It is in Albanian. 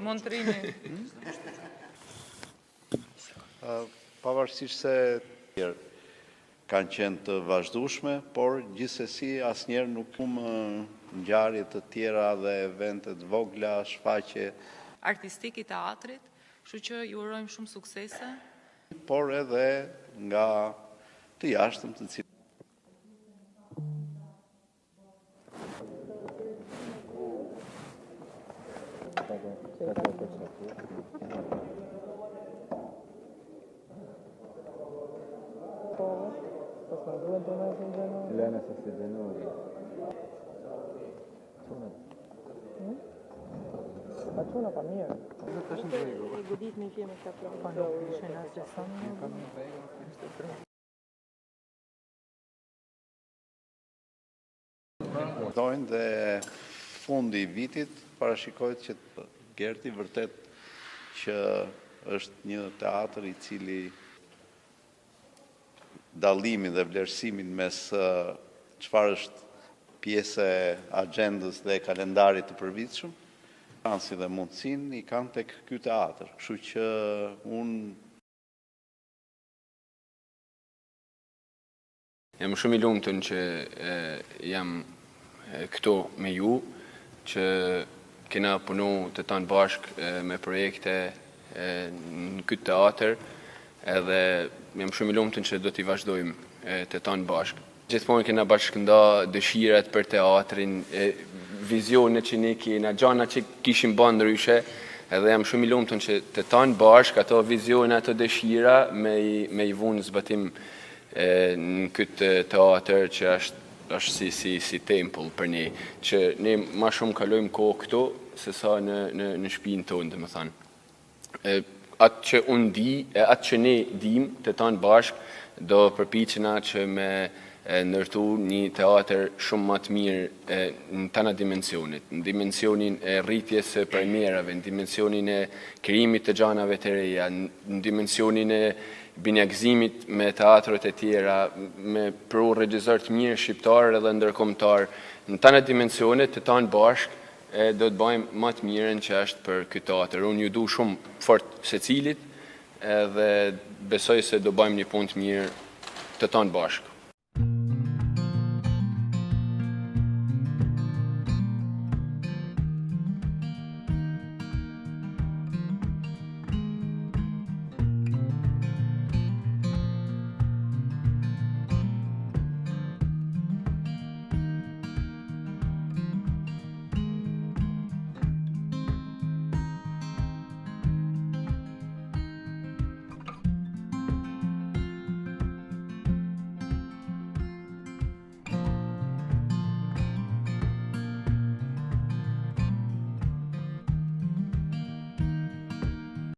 montrimi. Pavarësisht se kanë qenë të vazhdueshme, por gjithsesi asnjëherë nuk ngjarje të tjera dhe evente të vogla, shfaqje Artistik i teatrit, kështu që ju urojmë shumë suksese. Por edhe nga të jashtëm të cilët Elena se si denove. Pa quna pa mirë. E godit me qenë ka plan. Pa nuk ishen asgjë sa dojnë dhe fundi i vitit parashikohet që Gerti vërtet që është një teatr i cili dallimin dhe vlerësimin mes çfarë është pjesë e agjendës dhe kalendarit të përvitshëm, shansi dhe mundësinë i kanë tek ky teatr. Kështu që jam shumë i lumtur që jam këtu me ju, që kena punu të tanë bashkë me projekte në këtë teatr, edhe jam shumë i lumtur që do t'i vazhdojmë të tanë bashkë. Gjithmonë kena bashkënda dëshirat për teatrin, vizionet që ne kena, gjana që kishim bën ndryshe, edhe jam shumë i lumtur që të tanë bashkë ato vizione, ato dëshira me i vunë zbatim në këtë teatr që është si tempull për ne, që ne ma shumë kalojmë kohë këtu, se sa në shtëpinë tonë, domethënë. Atë që unë di, atë që ne dim të tanë bashkë, do përpiqena që me ndërtu një teatr shumë më të mirë në tana dimensionit, në dimensionin e rritjes së premjerave, në dimensionin e krijimit të gjanave të reja, në dimensionin e binjakëzimit me teatrot e tjera, me pru regjizor të mirë shqiptar edhe ndërkombëtar, në tana dimensionet të tanë bashkë, do të bëjmë më të mirën që është për këtë teatr. Unë ju du shumë fort secilit, edhe besoj se do bëjmë një punë të mirë të tanë bashkë.